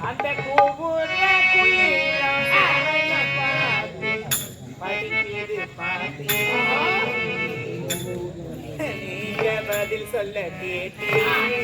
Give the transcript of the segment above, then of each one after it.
அந்த கூவுற குயிலம் பார்த்து படிக்குது பார்த்து நீங்க பதில் சொல்ல கேட்டீங்க.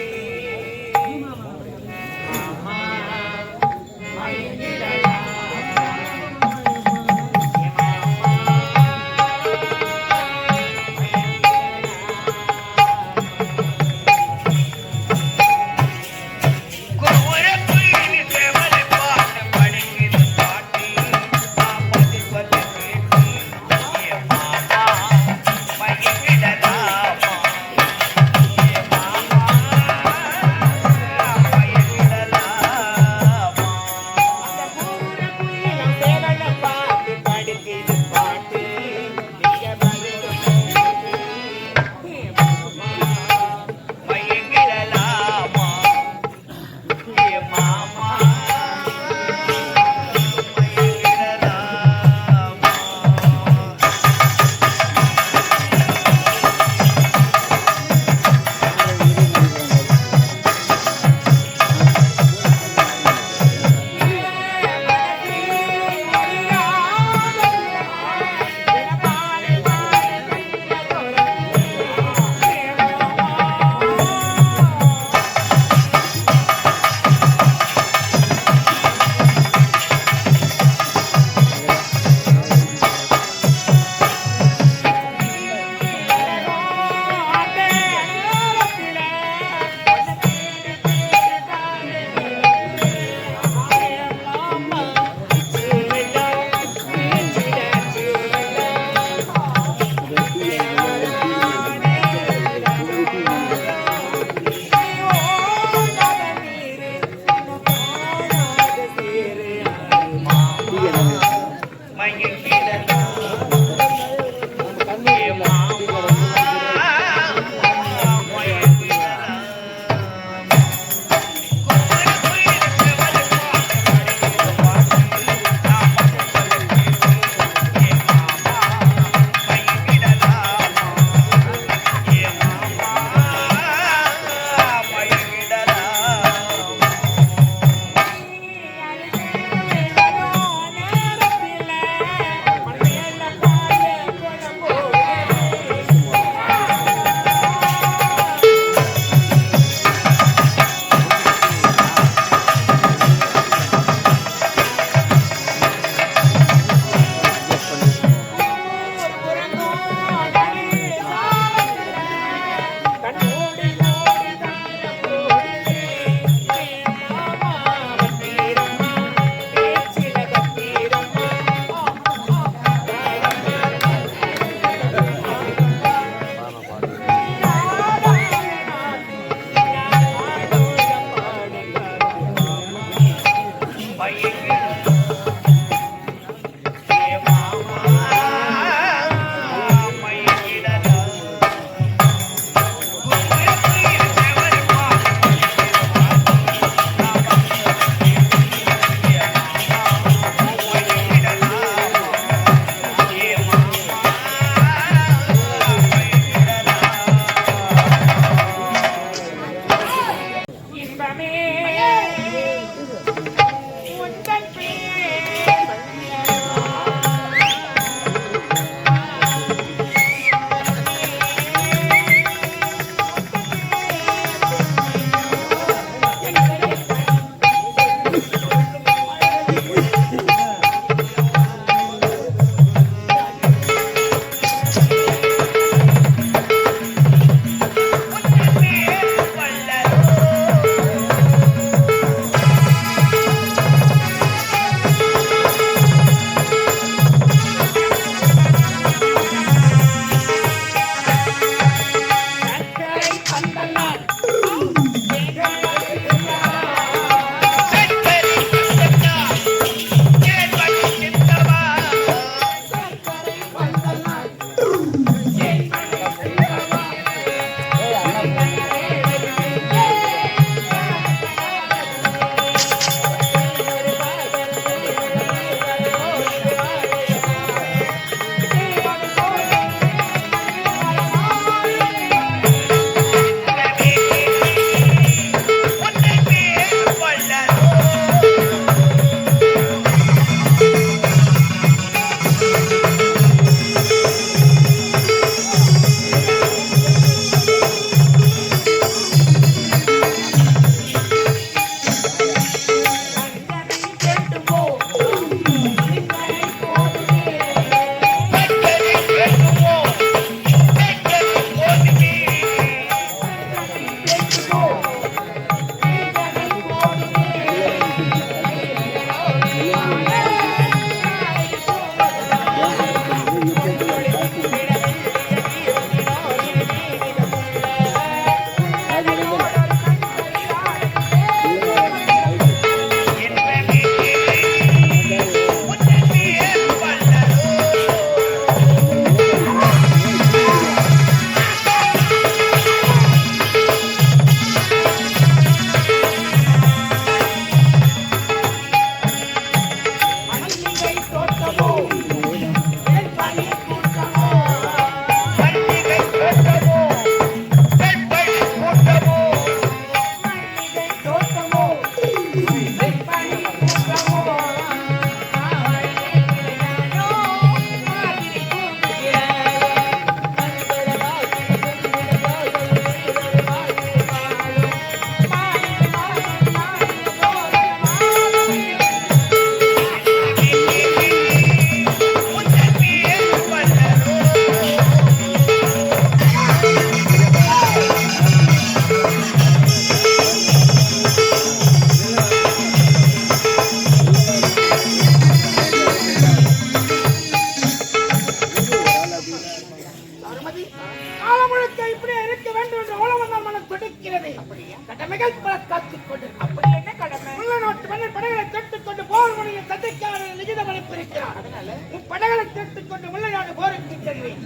படைகளை திரட்டிக் கொண்டு போர் முனையில் சண்டைக்கான லிகிதம் அனுப்பியிருக்கிறார். அதனால படைகளை திரட்டிக் கொண்டு முல்லைநாடு போருக்கு செல்வேன்.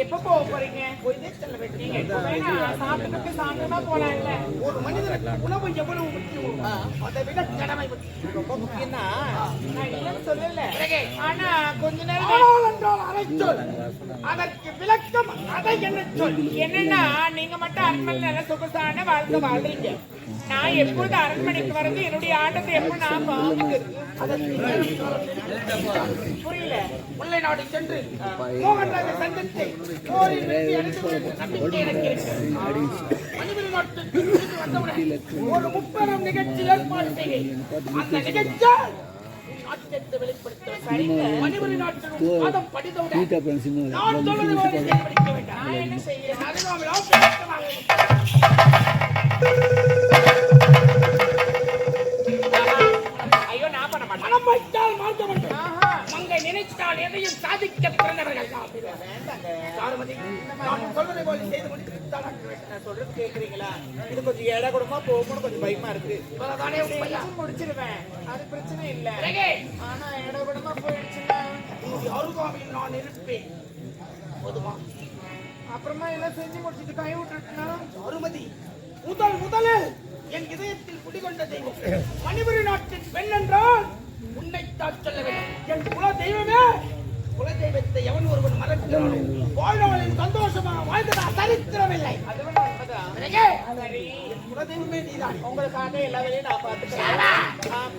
எப்ப போக போறீங்க? போயிட்டே செல்ல வேண்டிய சாப்பிட்டு சாப்பிட்டுமா போலாம் இல்ல. ஒரு மனிதனுக்கு உணவு எவ்வளவு முக்கியம், அதை விட கடமை ரொம்ப முக்கியம்னா நான் இல்லைன்னு சொல்லல. ஆனா கொஞ்ச நேரம் என்றால் அதை சொல், அதற்கு விளக்கம் அதை என்ன சொல். என்னன்னா நீங்க மட்டும் அரண்மனை நல்ல சொகுசான வாழ்க்கை வாழ்றீங்க. நான் எப்பொழுது அரண்மனைக்கு வர்றது என்னுடைய ஆட்டத்தை எப்ப நான் புரியல. முல்லை நாடு சென்று மோகன்ராஜை சந்தித்து போரில் வெற்றி அடைந்து நம்பிக்கை எனக்கு இருக்கிறது. மணிபுரி நாட்டுக்கு திரும்பி வந்தவுடன் ஒரு முப்பெரும் நிகழ்ச்சி ஏற்பாடு செய்வேன். அந்த நிகழ்ச்சி நாட்டத்தை வெளிப்படுத்த மணிபுரி நாட்டின் பாதம் படித்தவுடன் நான் சொல்வது போல செயல்படுத்த வேண்டாம். நான் என்ன செய்ய? ஐயோ நான் பண்ண மாட்டேன். மனம் வைத்தால் மாற்ற வேண்டும். மங்கை நினைத்தால் எதையும் சாதிக்க பிறந்தவர்கள். சாருமதி, நான் சொல்வதை போல செய்து முடித்துவிட்டால் நான் சொல்றது கேக்குறீங்களா? இது கொஞ்சம் ஏடா கூடமா போகணும்னு கொஞ்சம் பயமா இருக்கு. இவ்வளவுதானே உண்மையா? முடிச்சிருவேன், அது பிரச்சனை இல்ல. பிறகு ஆனா ஏடா கூடமா போயிடுச்சுன்னா அருகாமையில் நான் இருப்பேன். போதுமா? அப்புறமா எல்லாம் செஞ்சு முடிச்சுட்டு கை விட்டுட்டுனா சாருமதி, முதலில் என் இதயத்தில் குடிகொண்ட தெய்வம் மணிபுரி நாட்டின் பெண் என்றால் உன்னைத்தான் சொல்ல வேண்டும். என் குல தெய்வமே, குல தெய்வத்தை எவன் ஒருவன் மறக்கிறானோ வாழ்நாளில் சந்தோஷமாக வாழ்ந்ததா சரித்திரமில்லை. அதுவும் உண்மைதான். சரி, குல தெய்வமே நீதான். உங்களுக்காக எல்லா வேலையும் நான் பாத்துக்கிறேன்.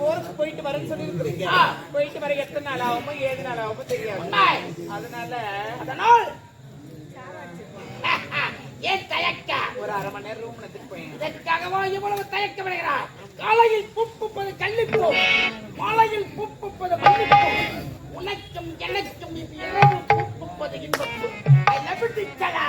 போருக்கு போயிட்டு வரேன்னு சொல்லி இருக்கிறீங்க. போயிட்டு வர எத்தனை நாள் ஆகுமோ ஏது நாள் ஆகுமோ தெரியாது. அதனால் ஏன் தயக்க? ஒரு அரை மணி நேரம் ரூம் எடுத்துட்டு போய் இதற்காகவா இவ்வளவு தயக்க விடுகிறார்? காலையில் பூப்புப்பது கல்லிப்பூ, மாலையில் பூப்புப்பது மல்லிப்பூ. உனக்கும் எனக்கும் இது இரவு பூப்புப்பது இன்பப்பூ. I love it, Chala.